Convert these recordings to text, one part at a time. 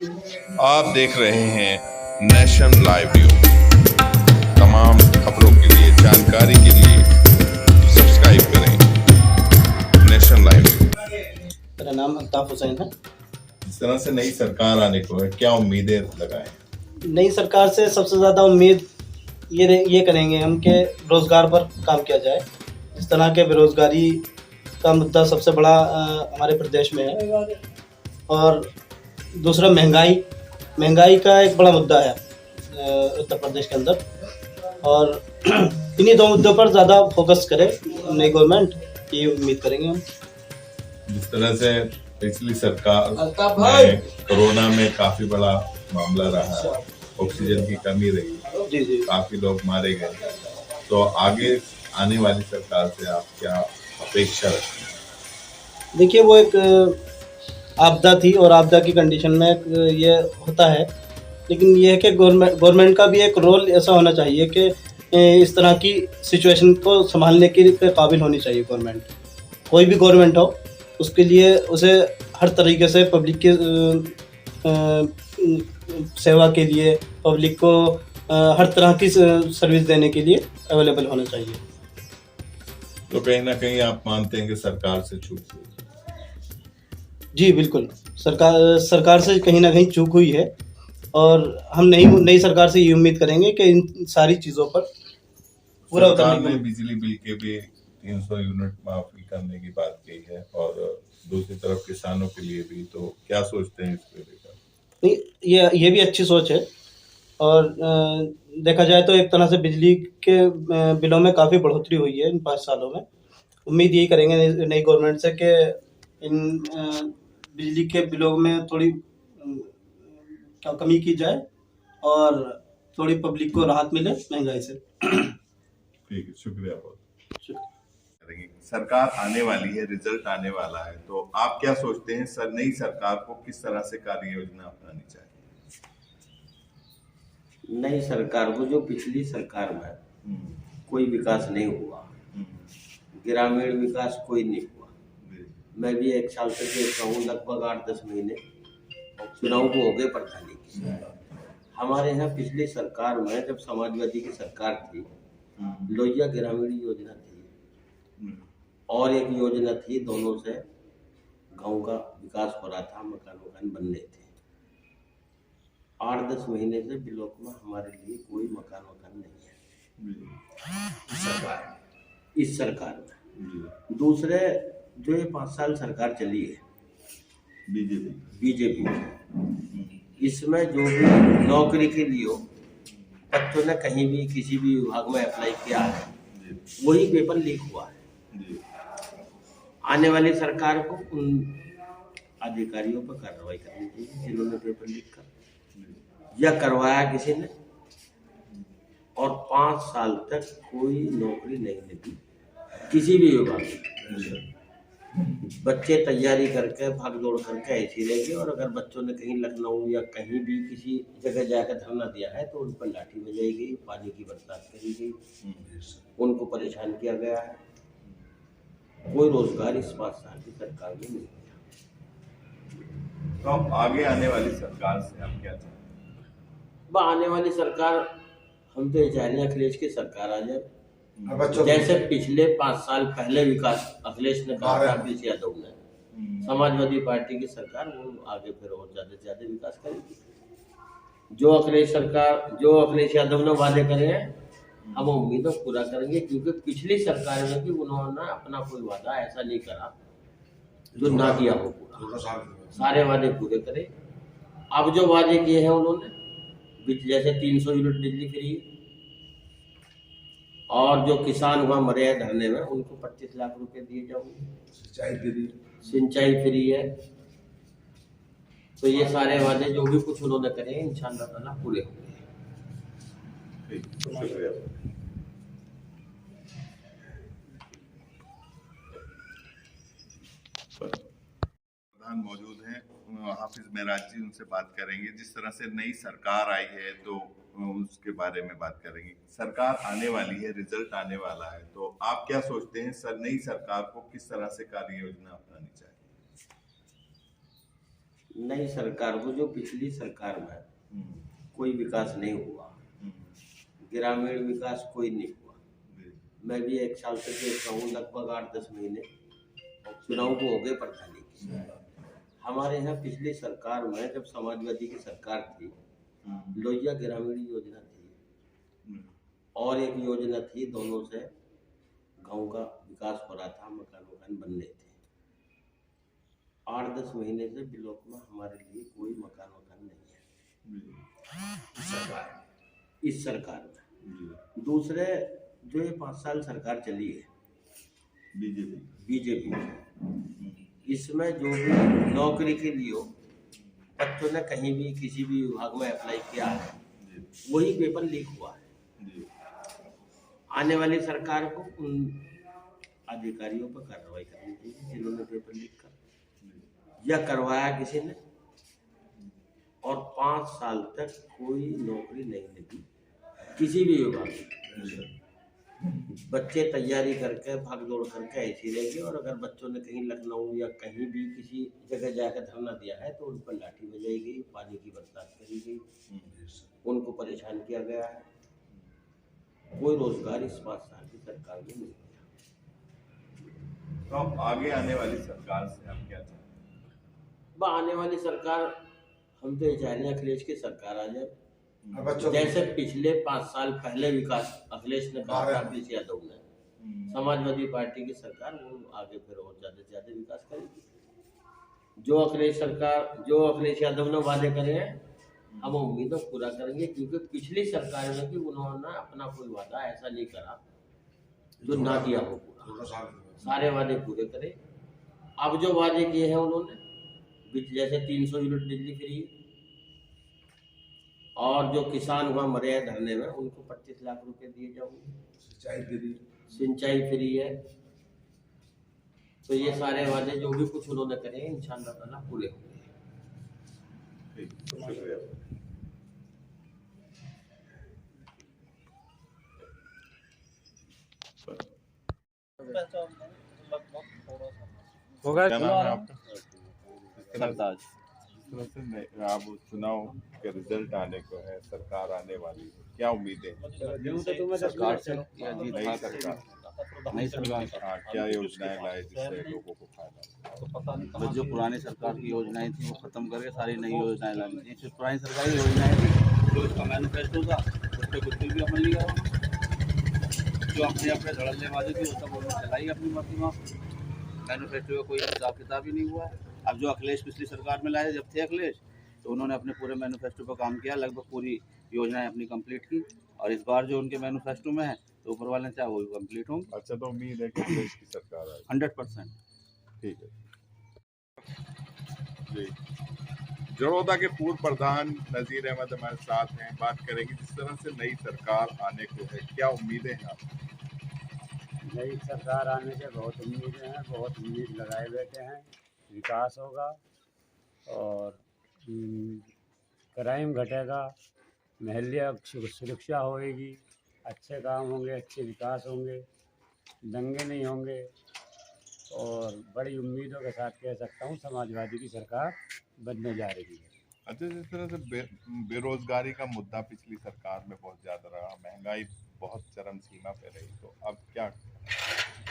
आप देख रहे हैं नेशन लाइव न्यूज। तमाम खबरों के लिए, जानकारी के लिए सब्सक्राइब करें नेशन लाइव न्यूज। मेरा नाम अल्ताफ हुसैन है। इस तरह से नई सरकार आने को है, क्या उम्मीदें लगाएं? नई सरकार से सबसे ज़्यादा उम्मीद ये करेंगे हम कि रोज़गार पर काम किया जाए। इस तरह के बेरोज़गारी का मुद्दा सबसे बड़ा हमारे प्रदेश में है। और दूसरा महंगाई का एक बड़ा मुद्दा है उत्तर प्रदेश के अंदर। और इन्हीं दो मुद्दों पर ज़्यादा फोकस करे नई गवर्नमेंट, ये उम्मीद करेंगे हम। जिस तरह से पिछली सरकार में कोरोना में काफी बड़ा मामला रहा, ऑक्सीजन की कमी रही, जी काफी लोग मारे गए, तो आगे आने वाली सरकार से आप क्या अपेक्षा रखते हैं? देखिए, वो एक आपदा थी और आपदा की कंडीशन में ये होता है, लेकिन ये है कि गवर्नमेंट का भी एक रोल ऐसा होना चाहिए कि इस तरह की सिचुएशन को संभालने के काबिल होनी चाहिए गवर्नमेंट। कोई भी गवर्नमेंट हो, उसके लिए उसे हर तरीके से पब्लिक की सेवा के लिए, पब्लिक को हर तरह की सर्विस देने के लिए अवेलेबल होना चाहिए। तो कहीं ना कहीं आप मानते हैं कि सरकार से चूक हुई? जी बिल्कुल, सरकार से कहीं ना कहीं चूक हुई है। और हम नई सरकार से ये उम्मीद करेंगे कि इन सारी चीज़ों पर पूरा सरकार ने बिजली बिल के भी 300 यूनिट माफी करने की बात की है, और दूसरी तरफ किसानों के लिए भी, तो क्या सोचते हैं इसको लेकर? नहीं, ये भी अच्छी सोच है। और देखा जाए तो एक तरह से बिजली के बिलों में काफ़ी बढ़ोतरी हुई है इन 5 सालों में। उम्मीद यही करेंगे नई गवर्नमेंट से कि इन बिजली के बिलों में थोड़ी कमी की जाए और थोड़ी पब्लिक को राहत मिले महंगाई से। ठीक है, शुक्रिया बहुत। सरकार आने वाली है, रिजल्ट आने वाला है, तो आप क्या सोचते हैं सर, नई सरकार को किस तरह से कार्य योजना अपनानी चाहिए? नई सरकार को, जो पिछली सरकार में कोई विकास नहीं हुआ, ग्रामीण विकास कोई नहीं हुआ। मैं भी 1 साल से देख रहा हूँ, लगभग 8-10 महीने चुनाव को हो गए, पता नहीं। हमारे यहाँ पिछली सरकार में जब समाजवादी की सरकार थी, लोहिया ग्रामीण योजना थी और एक योजना थी, दोनों से गांव का विकास हो रहा था, मकान बनने थे। 8-10 महीने से ब्लॉक में हमारे लिए कोई मकान नहीं है इस सरकार में। दूसरे, जो ये 5 साल सरकार चली है बीजेपी, इसमें जो भी नौकरी के लिए हो, बच्चों ने कहीं भी किसी भी विभाग में अप्लाई किया है, वही पेपर लीक हुआ है। आने वाली सरकार को उन अधिकारियों पर कार्रवाई करनी चाहिए जिन्होंने पेपर लीक कर या करवाया किसी ने, और 5 साल तक कोई नौकरी नहीं लगी किसी भी विभाग में। बच्चे तैयारी करके भाग दौड़ करके ऐसे रह गए, और अगर बच्चों ने कहीं लखनऊ या कहीं भी किसी जगह जाकर धरना दिया है तो उन पर लाठी बजाई गई, पानी की बरसात करी गई, उनको परेशान किया गया है। कोई रोजगार इस 5 साल की सरकार में नहीं दिया। तो आगे आने वाली सरकार से आप क्या चाहते हैं? आने वाली सरकार, हम तो ये चाह रहे हैं अखिलेश की सरकार आ जाए। जैसे पिछले 5 साल पहले विकास अखिलेश ने कहा था, अखिलेश यादव ने, समाजवादी पार्टी की सरकार, वो आगे फिर और ज्यादा से ज्यादा विकास करेगी। जो अखिलेश यादव ने वादे करे हैं, हम उम्मीदों पूरा करेंगे, क्योंकि पिछली सरकार में भी उन्होंने अपना कोई वादा ऐसा नहीं करा जो ना किया हो पूरा। सारे वादे पूरे करे। अब जो वादे किए हैं उन्होंने, जैसे 300 यूनिट बिजली फ्री, और जो किसान वहाँ मरे हैं धरने में, उनको 25 लाख रुपए दिए जाएंगे, सिंचाई फ्री है। तो ये सारे वादे जो भी कुछ उन्होंने करे हैं, इंशाअल्लाह ताला पूरे होंगे। प्रधान मौजूद हैं, हाफिज मेराज जी, उनसे बात करेंगे। जिस तरह से नई सरकार आई है तो उसके बारे में बात करेंगे। सरकार आने वाली है, रिजल्ट आने वाला है, तो आप क्या सोचते हैं सर, नई सरकार को किस तरह से कार्य योजना अपनानी चाहिए? नई सरकार को, जो पिछली सरकार में कोई विकास नहीं हुआ, ग्रामीण विकास कोई नहीं हुआ। मैं भी 1 साल से देख रहा हूँ, लगभग 8-10 महीने चुनाव को हो गए पता नहीं। हमारे यहाँ पिछली सरकार में जब समाजवादी की सरकार थी, लोहिया ग्रामीण योजना थी और एक योजना थी, दोनों से गांव का विकास हो रहा था, मकान बनने थे। 8-10 महीने से ब्लॉक में हमारे लिए कोई मकान नहीं है इस सरकार में। दूसरे जो ये 5 साल सरकार चली है बीजेपी, इसमें जो भी नौकरी के लिए बच्चों ने कहीं भी किसी भी विभाग में अप्लाई किया है, वही पेपर लीक हुआ है। आने वाली सरकार को उन अधिकारियों पर कार्रवाई करनी चाहिए जिन्होंने पेपर लीक कर या करवाया किसी ने, और 5 साल तक कोई नौकरी नहीं लगी किसी भी विभाग में। बच्चे तैयारी करके भाग दौड़ करके ऐसे रह गए, और अगर बच्चों ने कहीं लखनऊ या कहीं भी किसी जगह जाकर धरना दिया है तो उन पर लाठी बजाई गई, पानी की बरसात करी गई, उनको परेशान किया गया है। कोई रोजगार इस 5 साल की सरकार ने नहीं दिया। तो हम आगे आने वाली सरकार से हम क्या चाहते हैं? आने वाली सरकार हम तो ये चाह रहे हैं अखिलेश की सरकार आ जाए। जैसे पिछले 5 साल पहले विकास अखिलेश ने कहा था, अखिलेश यादव ने, समाजवादी पार्टी की सरकार वो आगे फिर और ज्यादा से ज्यादा विकास करेगी। जो अखिलेश यादव ने वादे करे हैं, हम उम्मीदों पूरा करेंगे, क्योंकि पिछली सरकार में भी उन्होंने अपना कोई वादा ऐसा नहीं करा जो ना किया हो पूरा। सारे वादे पूरे करे। अब जो वादे किए हैं उन्होंने, जैसे 300 यूनिट बिजली फ्री, और जो किसान हुआ मरे हैं धरने में उनको 25 लाख रुपए दिए जाएंगे, सिंचाई फ्री है। तो ये सारे वादे जो भी कुछ उन्होंने करे हैं इंशाअल्लाह ताला पूरे होंगे। शुक्रिया। क्या नाम है आपका? सरताज। आप चुनाव के रिजल्ट आने को है, सरकार आने वाली है, क्या उम्मीदें हैं? सरकार से नई सरकार हाँ, क्या योजनाएं लाए जिससे लोगों को फायदा? बस जो पुरानी सरकार की योजनाएं थी वो खत्म करके सारी नई योजनाएं लानी थी। फिर पुरानी सरकारी योजनाएं थी, जो उसका मैनिफेस्टो था उस पर कुछ भी अमल नहीं करा। जो अपने धड़ल्ले वाले थे वो सब उन्होंने चलाई अपनी मर्जी में। मैनिफेस्टो का कोई हिसाब किताब ही नहीं हुआ। अब जो अखिलेश पिछली सरकार में लाए जब थे अखिलेश, तो उन्होंने अपने पूरे मैनिफेस्टो पर काम किया, लगभग पूरी योजनाएं अपनी कंप्लीट की, और इस बार जो उनके मैनिफेस्टो में है तो ऊपर वाले चाहे वो भी कंप्लीट होंगे। अच्छा, तो उम्मीद है कि देश की सरकार आए। 100%। ठीक है जी। जड़ौदा के पूर्व प्रधान नजीर अहमद हमारे साथ हैं, बात करेंगे जिस तरह से नई सरकार आने को है, क्या उम्मीदें हैं आपकी? नई सरकार आने के बहुत उम्मीदें हैं, बहुत उम्मीद लगाए बैठे हैं। विकास होगा और क्राइम घटेगा, महल्ला सुरक्षा होएगी, अच्छे काम होंगे, अच्छे विकास होंगे, दंगे नहीं होंगे, और बड़ी उम्मीदों के साथ कह सकता हूँ समाजवादी की सरकार बनने जा रही है। अच्छा, जिस तरह से बेरोजगारी का मुद्दा पिछली सरकार में बहुत ज़्यादा रहा, महंगाई बहुत चरम सीमा पे रही, तो अब क्या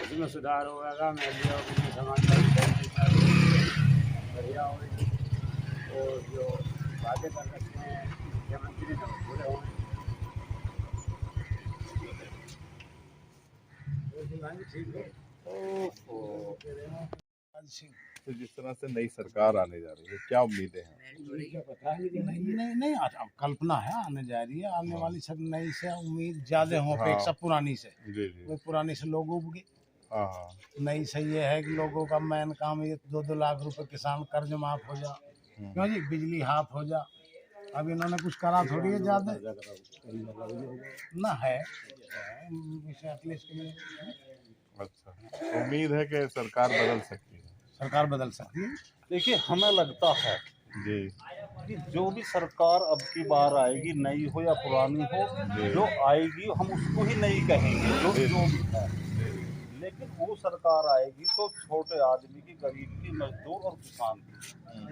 उसमें सुधार होगा, महल्ला होगी, समाजवादी बढ़िया होगी, और जो वादे कर सकते हैं मुख्यमंत्री ने पूरे होंगे। ठीक है। तो जिस तरह से नई सरकार आने जा रही है, क्या उम्मीदें हैं? नहीं अब कल्पना है आने जा रही है, आने वाली सब नई से उम्मीद ज्यादा हो अपेक्षा पुरानी से। जी जी। वो पुरानी से लोग उब गए, हाँ, नई से ये है कि लोगों का मेन काम ये 2-2 लाख रुपए किसान कर्ज माफ हो जा, क्यों जी, बिजली हाफ हो जा। अब इन्होंने कुछ करा थोड़ी है ज्यादा ना है अखिलेश के लिए। अच्छा, उम्मीद है कि सरकार बदल सकती है। सरकार बदल सकती है। देखिए, हमें लगता है जी कि जो भी सरकार अब की बार आएगी, नई हो या पुरानी हो, जो आएगी हम उसको ही नई कहेंगे, जो भी है। लेकिन वो सरकार आएगी तो छोटे आदमी की गरीब की, मजदूर और किसान की।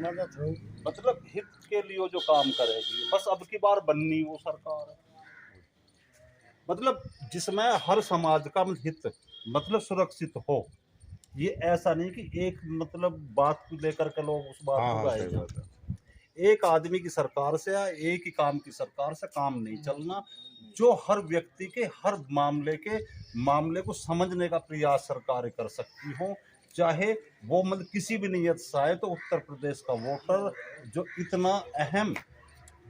मदद हो। मतलब हित के लिए जो काम करेगी, बस अब की बार बननी वो सरकार है, मतलब जिसमें हर समाज का हित मतलब सुरक्षित हो। ये ऐसा नहीं कि एक मतलब बात को लेकर के लोग उस बात को गाए। एक आदमी की सरकार से या एक ही काम की सरकार से काम नहीं चलना। जो हर व्यक्ति के हर मामले को समझने का प्रयास सरकार कर सकती हो, चाहे वो मतलब किसी भी नीयत से आए। तो उत्तर प्रदेश का वोटर जो इतना अहम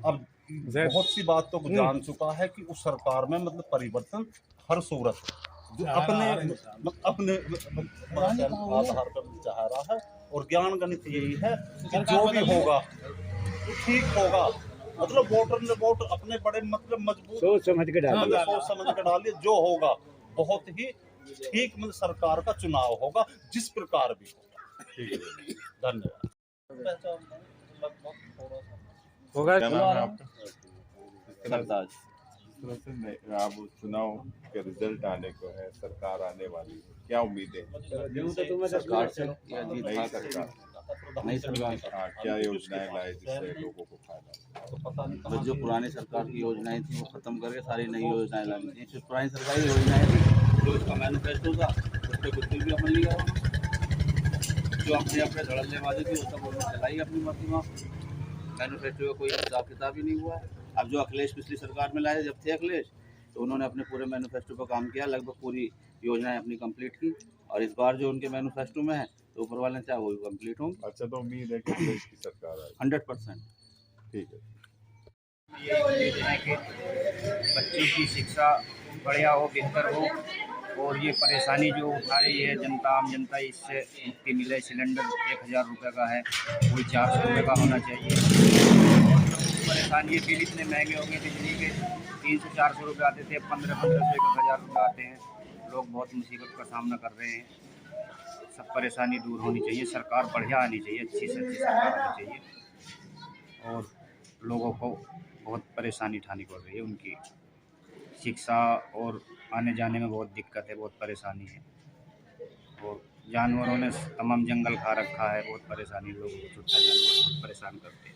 अब बहुत सी बातों को जान चुका है कि उस सरकार में मतलब परिवर्तन हर सूरत जो अपने आधार पर चाह रहा है। और ज्ञान गणित यही है कि जो भी होगा वो ठीक होगा। मतलब वोटर ने वोट अपने बड़े मतलब मजबूत सोच समझ के डालिए। सोच समझ के डालिए, जो होगा बहुत ही ठीक मतलब सरकार का चुनाव होगा, जिस प्रकार भी होगा। ठीक है, धन्यवाद। होगा क्या नाम है आपका? सरताज। इस तरह से आप चुनाव के रिजल्ट आने को है, सरकार आने वाली है, क्या उम्मीदें हैं? सरकार से या जीत नई हासिल सरकार, नई सरकार हाँ, क्या योजनाएं लाए जिससे लोगों को फायदा? बस जो पुरानी सरकार की योजनाएं थी वो खत्म करके सारी नई योजनाएं लानी चाहिए। सिर्फ पुरानी सरकारी योजनाएं थी, जो उसका मैनिफेस्टो था उस पर कुछ भी अमल नहीं करा। जो अपने धड़ल्ले वादे थे वो सब उन्होंने चलाई अपनी मर्जी में। मैनिफेस्टो का कोई हिसाब किताब ही नहीं हुआ। अब जो अखिलेश पिछली सरकार में लाए, जब थे अखिलेश, तो उन्होंने अपने पूरे मैनिफेस्टो पर काम किया, लगभग पूरी योजनाएं अपनी कंप्लीट की। और इस बार जो उनके मैनिफेस्टो में है तो ऊपर वाले चाहे वो भी कंप्लीट होंगे। अच्छा, तो उम्मीद है कि देश की सरकार आए। 100%। ठीक है। ये उम्मीद है कि बच्चों की शिक्षा बढ़िया हो, बेहतर हो, और ये परेशानी जो उठा रही है जनता, आम जनता, इससे मुक्ति मिले। सिलेंडर 1000 रुपये का है, कोई 400 रुपये का होना चाहिए। परेशानी, बिल इतने महंगे हो गए बिजली के, 300-400 रुपये आते थे, 1500 1000 रुपये आते हैं। लोग बहुत मुसीबत का सामना कर रहे हैं। सब परेशानी दूर होनी चाहिए, सरकार बढ़िया आनी चाहिए, अच्छी से अच्छी सरकार आनी चाहिए। और लोगों को बहुत परेशानी उठानी पड़ रही है, उनकी शिक्षा और आने जाने में बहुत दिक्कत है, बहुत परेशानी है। और जानवरों ने तमाम जंगल खा रखा है, बहुत परेशानी, लोगों को छुट्टा जानवर बहुत परेशान करते हैं।